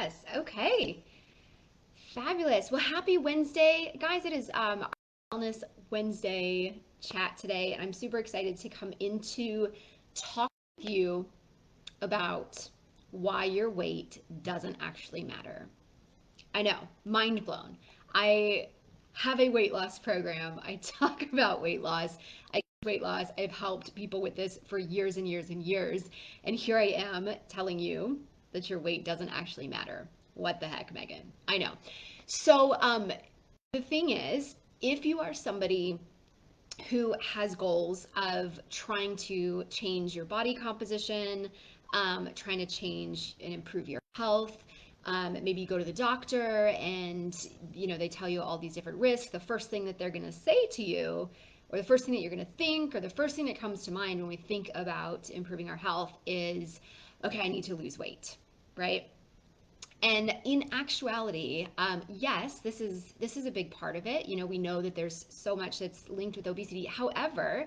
Yes. Okay. Fabulous. Well, happy Wednesday, guys. It is our Wellness Wednesday chat today, and I'm super excited to come into talk with you about why your weight doesn't actually matter. I know, mind blown. I have a weight loss program. I talk about weight loss. I weight loss. I've helped people with this for years and years and years. And here I am telling you that your weight doesn't actually matter. What the heck, Megan? I know. So, the thing is, if you are somebody who has goals of trying to change your body composition, trying to change and improve your health. Maybe you go to the doctor and they tell you all these different risks. The first thing that they're going to say to you, or the first thing that you're going to think, or the first thing that comes to mind when we think about improving our health is, okay, I need to lose weight, right? And in actuality, yes, this is a big part of it. We know that there's so much that's linked with obesity. However,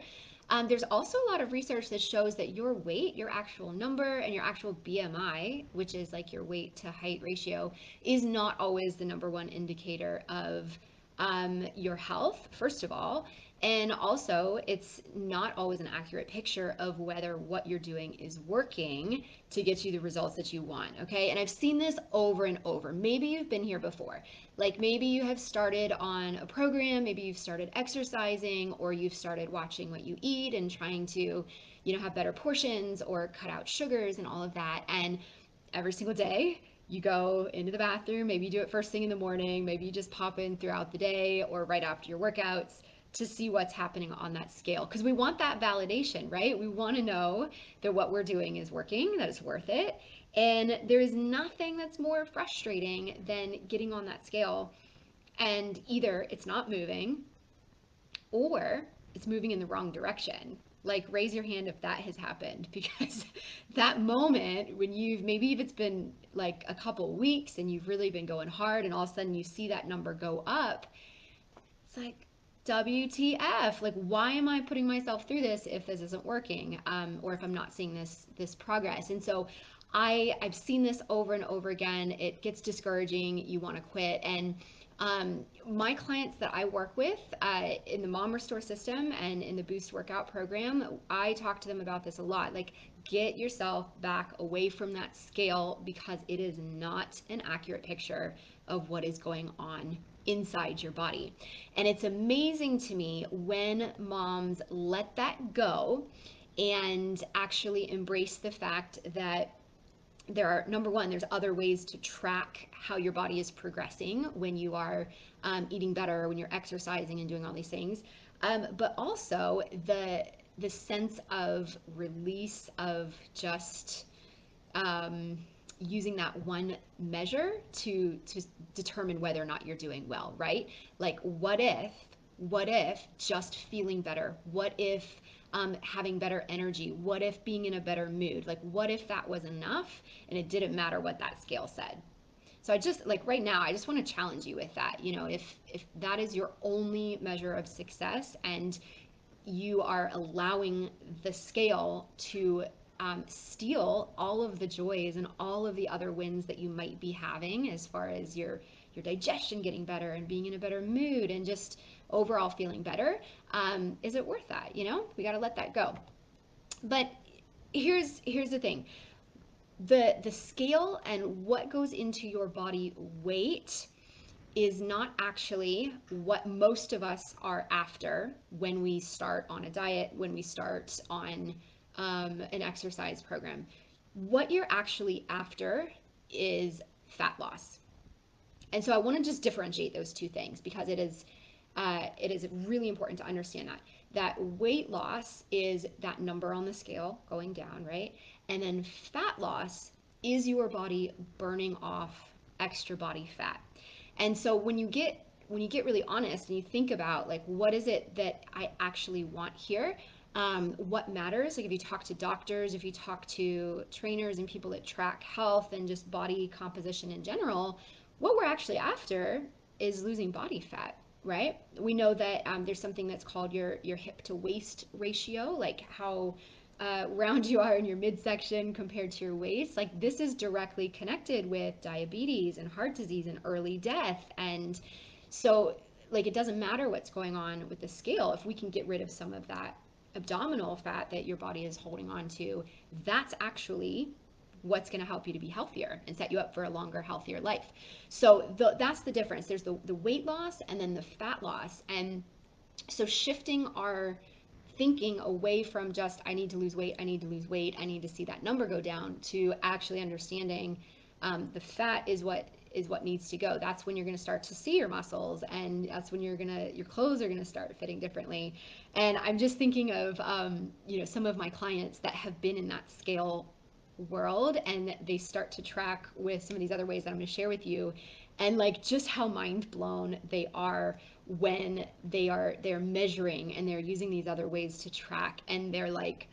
there's also a lot of research that shows that your weight, your actual number, and your actual BMI, which is like your weight to height ratio, is not always the number one indicator of your health, first of all. And also, it's not always an accurate picture of whether what you're doing is working to get you the results that you want. Okay. And I've seen this over and over. Maybe you've been here before. Like maybe you have started on a program, maybe you've started exercising, or you've started watching what you eat and trying to, have better portions or cut out sugars and all of that. And every single day, you go into the bathroom, maybe you do it first thing in the morning, maybe you just pop in throughout the day or right after your workouts to see what's happening on that scale. Because we want that validation, right? We want to know that what we're doing is working, that it's worth it. And there is nothing that's more frustrating than getting on that scale and either it's not moving or it's moving in the wrong direction. Like raise your hand if that has happened because that moment when maybe if it's been like a couple weeks and you've really been going hard and all of a sudden you see that number go up, it's like WTF? Like, why am I putting myself through this if this isn't working, or if I'm not seeing this progress? And so, I've seen this over and over again. It gets discouraging. You want to quit. And my clients that I work with in the Mom Restore system and in the Boost Workout program, I talk to them about this a lot. Like, get yourself back away from that scale because it is not an accurate picture of what is going on inside your body. And it's amazing to me when moms let that go and actually embrace the fact that there are, number one, there's other ways to track how your body is progressing when you are eating better, when you're exercising and doing all these things. But also the sense of release of just using that one measure to determine whether or not you're doing well, right? Like what if just feeling better? What if having better energy? What if being in a better mood? Like what if that was enough and it didn't matter what that scale said? So I just like right now, I just want to challenge you with that. If that is your only measure of success and you are allowing the scale to steal all of the joys and all of the other wins that you might be having as far as your digestion getting better and being in a better mood and just overall feeling better. Is it worth that? We got to let that go. But here's the thing: the scale and what goes into your body weight is not actually what most of us are after when we start on a diet, when we start on an exercise program. What you're actually after is fat loss. And so I want to just differentiate those two things because it is really important to understand that weight loss is that number on the scale going down, right? And then fat loss is your body burning off extra body fat. And so when you get really honest and you think about like what is it that I actually want here, what matters, like if you talk to doctors, if you talk to trainers and people that track health and just body composition in general, what we're actually after is losing body fat, right? We know that there's something that's called your hip to waist ratio, like how round you are in your midsection compared to your waist, like this is directly connected with diabetes and heart disease and early death. And so, like, it doesn't matter what's going on with the scale. If we can get rid of some of that abdominal fat that your body is holding on to, that's actually what's going to help you to be healthier and set you up for a longer, healthier life. So that's the difference. There's the weight loss and then the fat loss. And so shifting our thinking away from just I need to lose weight, I need to lose weight, I need to see that number go down, to actually understanding the fat is what needs to go. That's when you're going to start to see your muscles, and that's when your clothes are going to start fitting differently. And I'm just thinking of some of my clients that have been in that scale world, and they start to track with some of these other ways that I'm going to share with you, and like just how mind blown they are when they're measuring and they're using these other ways to track, and they're like,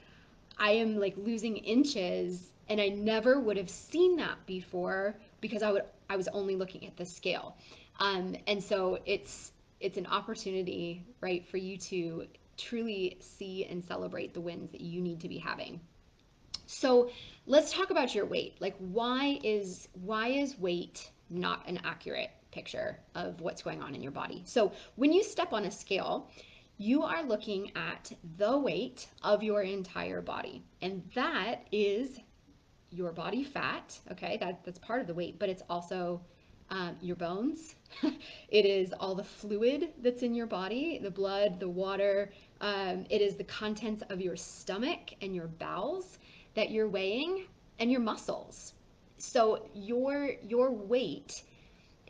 I am like losing inches and I never would have seen that before because I was only looking at the scale. And so it's an opportunity, right, for you to truly see and celebrate the wins that you need to be having. So let's talk about your weight. Like, why is weight not an accurate picture of what's going on in your body? So when you step on a scale, you are looking at the weight of your entire body, and that is your body fat. Okay, that's part of the weight, but it's also your bones. It is all the fluid that's in your body, the blood, the water. It is the contents of your stomach and your bowels that you're weighing, and your muscles. So your weight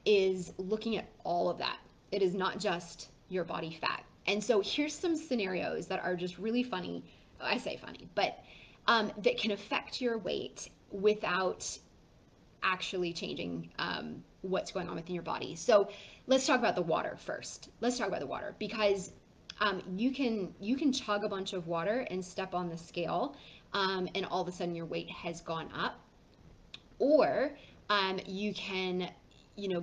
is looking at all of that. It is not just your body fat. And so here's some scenarios that are just really funny. I say funny, but that can affect your weight without actually changing what's going on within your body. So let's talk about the water first. Let's talk about the water, because you can chug a bunch of water and step on the scale, and all of a sudden your weight has gone up. Or you can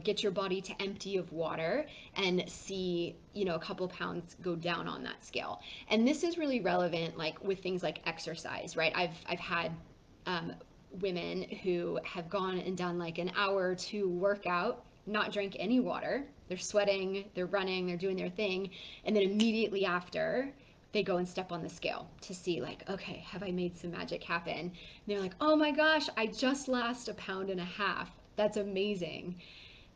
get your body to empty of water and see a couple pounds go down on that scale. And this is really relevant, like with things like exercise, right? I've had um, women who have gone and done like an hour or two workout, not drank any water. They're sweating, they're running, they're doing their thing, and then immediately after they go and step on the scale to see, like, okay, have I made some magic happen? And they're like, oh my gosh, I just lost a pound and a half. That's amazing.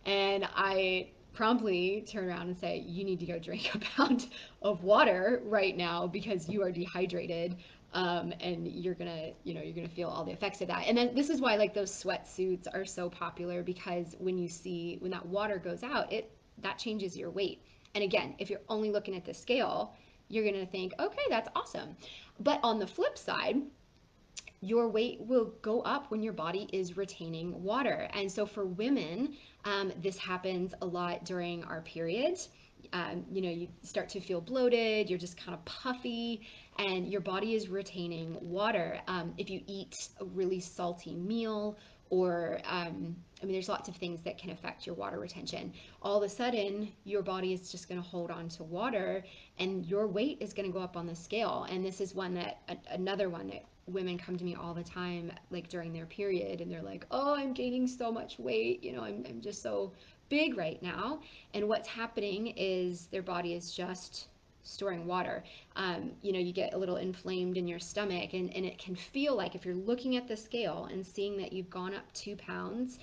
And I promptly turn around and say, you need to go drink a pound of water right now because you are dehydrated. And you're gonna feel all the effects of that. And then this is why like those sweatsuits are so popular, because when that water goes out, it that changes your weight. And again, if you're only looking at the scale, you're gonna think, okay, that's awesome. But on the flip side, your weight will go up when your body is retaining water. And so for women, this happens a lot during our periods. You start to feel bloated, you're just kind of puffy, and your body is retaining water. If you eat a really salty meal, or there's lots of things that can affect your water retention. All of a sudden, your body is just going to hold on to water, and your weight is going to go up on the scale. And this is another one that women come to me all the time, like during their period, and they're like, oh, I'm gaining so much weight, I'm just so big right now. And what's happening is their body is just storing water. You get a little inflamed in your stomach, and it can feel like, if you're looking at the scale and seeing that you've gone up 2 pounds,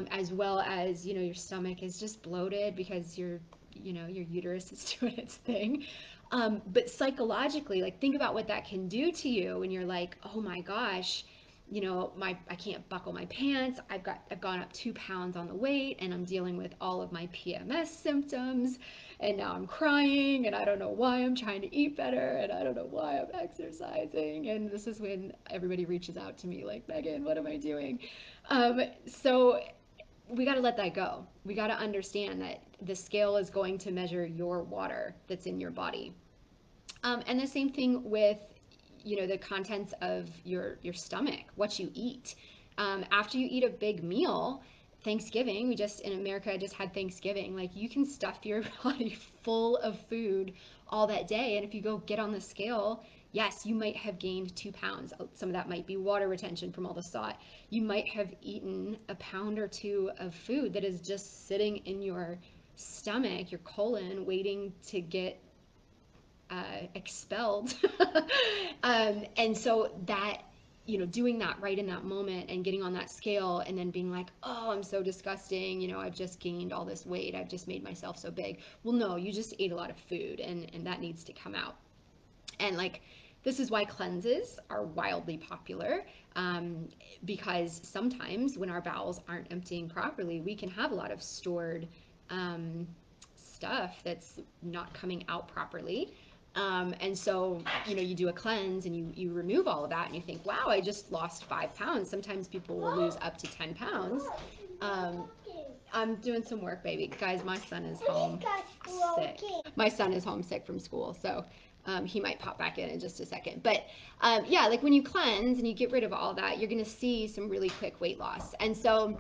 as well as your stomach is just bloated because your uterus is doing its thing. But psychologically, like, think about what that can do to you when you're like, oh my gosh, I can't buckle my pants. I've gone up 2 pounds on the weight, and I'm dealing with all of my PMS symptoms, and now I'm crying, and I don't know why I'm trying to eat better, and I don't know why I'm exercising. And this is when everybody reaches out to me like, Megan, what am I doing? So we got to let that go. We got to understand that the scale is going to measure your water that's in your body. And the same thing with the contents of your stomach, what you eat. After you eat a big meal, Thanksgiving, we just in America just had Thanksgiving. Like, you can stuff your body full of food all that day, and if you go get on the scale, Yes, you might have gained 2 pounds. Some of that might be water retention from all the salt. You might have eaten a pound or two of food that is just sitting in your stomach, your colon, waiting to get expelled. And so that, doing that right in that moment and getting on that scale and then being like, oh, I'm so disgusting. I've just gained all this weight. I've just made myself so big. Well, no, you just ate a lot of food and that needs to come out. And like, this is why cleanses are wildly popular, um, because sometimes when our bowels aren't emptying properly, we can have a lot of stored um, stuff that's not coming out properly. And so, you do a cleanse and you remove all of that and you think, wow, I just lost 5 pounds. Sometimes people will lose up to 10 pounds. Um, I'm doing some work, baby. Guys, my son is home sick. My son is homesick from school, so he might pop back in just a second. But yeah, like when you cleanse and you get rid of all that, you're going to see some really quick weight loss. And so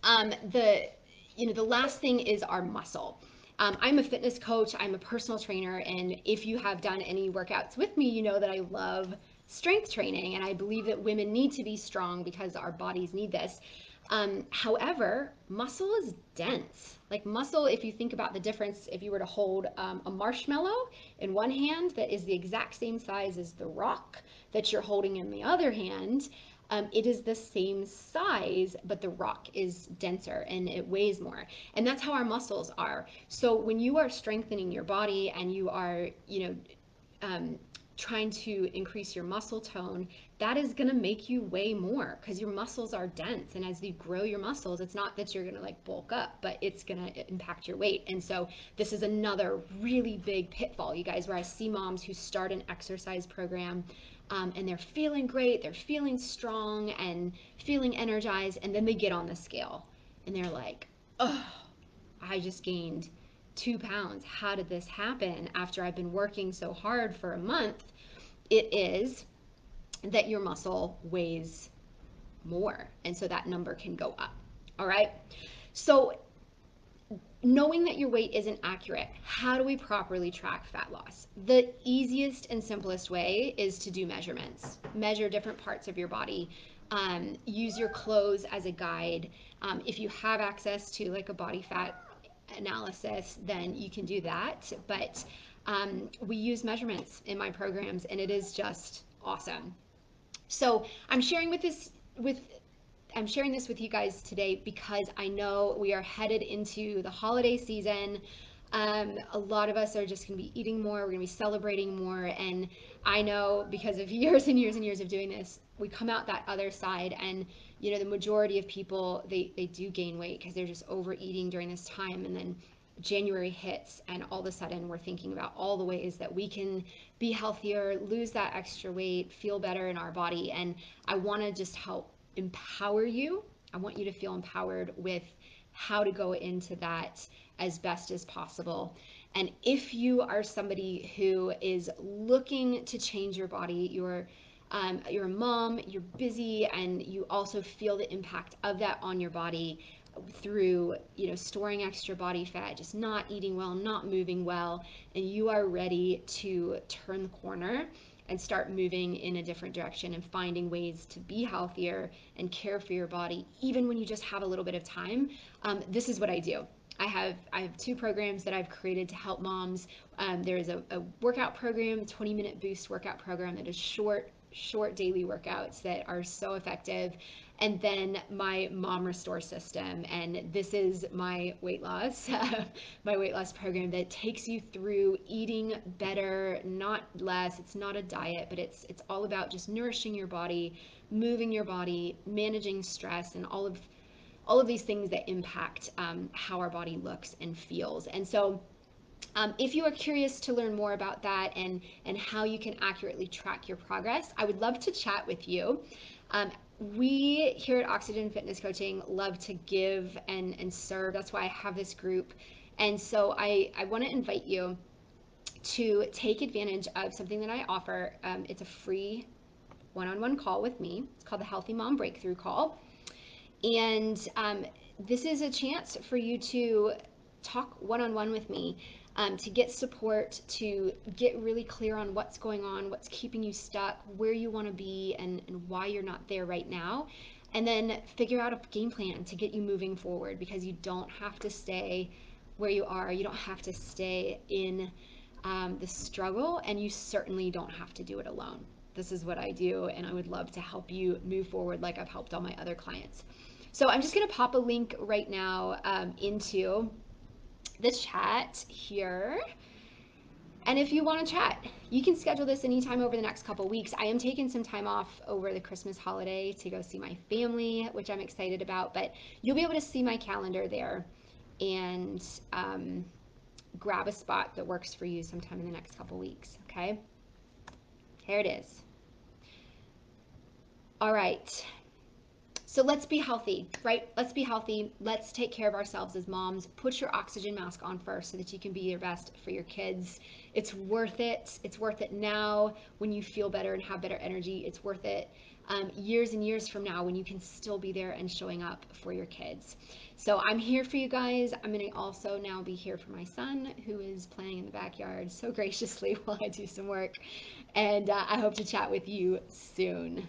the the last thing is our muscle. I'm a fitness coach, I'm a personal trainer, and if you have done any workouts with me, you know that I love strength training and I believe that women need to be strong because our bodies need this. However, muscle is dense. Like muscle, if you think about the difference, if you were to hold a marshmallow in one hand that is the exact same size as the rock that you're holding in the other hand, it is the same size, but the rock is denser and it weighs more. And that's how our muscles are. So when you are strengthening your body and you are, um, trying to increase your muscle tone, that is going to make you weigh more because your muscles are dense. And as you grow your muscles, it's not that you're going to like bulk up, but it's going to impact your weight. And so this is another really big pitfall, you guys, where I see moms who start an exercise program, and they're feeling great, they're feeling strong and feeling energized, and then they get on the scale and they're like, oh, I just gained 2 pounds. How did this happen after I've been working so hard for a month? It is that your muscle weighs more. And so that number can go up. All right. So, knowing that your weight isn't accurate, how do we properly track fat loss? The easiest and simplest way is to do measurements. Measure different parts of your body. Use your clothes as a guide. If you have access to like a body fat analysis, then you can do that. But we use measurements in my programs, and it is just awesome. So with I'm sharing this with you guys today because I know we are headed into the holiday season. A lot of us are just going to be eating more. We're going to be celebrating more. And I know because of years and years and years of doing this, we come out that other side. And, the majority of people, they do gain weight because they're just overeating during this time. And then January hits, and all of a sudden we're thinking about all the ways that we can be healthier, lose that extra weight, feel better in our body. And I want to just help empower you. I want you to feel empowered with how to go into that as best as possible. And if you are somebody who is looking to change your body, you're a mom, you're busy, and you also feel the impact of that on your body through storing extra body fat, just not eating well, not moving well, and you are ready to turn the corner and start moving in a different direction and finding ways to be healthier and care for your body even when you just have a little bit of time. This is what I do. I have two programs that I've created to help moms. There is a workout program, 20-minute boost workout program that is short daily workouts that are so effective, and then my mom restore system. And this is my weight loss my weight loss program that takes you through eating better, not less. It's not a diet, but it's all about just nourishing your body, moving your body, managing stress, and all of these things that impact how our body looks and feels. And so if you are curious to learn more about that and how you can accurately track your progress, I would love to chat with you. Um, we here at Oxygen Fitness Coaching love to give and serve. That's why I have this group. And so I want to invite you to take advantage of something that I offer. It's a free one-on-one call with me. It's called the Healthy Mom Breakthrough Call. And this is a chance for you to talk one-on-one with me, to get support, to get really clear on what's going on, what's keeping you stuck, where you want to be, and why you're not there right now. And then figure out a game plan to get you moving forward, because you don't have to stay where you are. You don't have to stay in the struggle, and you certainly don't have to do it alone. This is what I do, and I would love to help you move forward like I've helped all my other clients. So I'm just going to pop a link right now into the chat here. And if you want to chat, you can schedule this anytime over the next couple weeks. I am taking some time off over the Christmas holiday to go see my family, which I'm excited about, but you'll be able to see my calendar there and grab a spot that works for you sometime in the next couple weeks, okay? Here it is. All right. So let's be healthy, right? Let's be healthy. Let's take care of ourselves as moms. Put your oxygen mask on first so that you can be your best for your kids. It's worth it. It's worth it now when you feel better and have better energy. It's worth it years and years from now when you can still be there and showing up for your kids. So I'm here for you guys. I'm going to also now be here for my son, who is playing in the backyard so graciously while I do some work. And I hope to chat with you soon.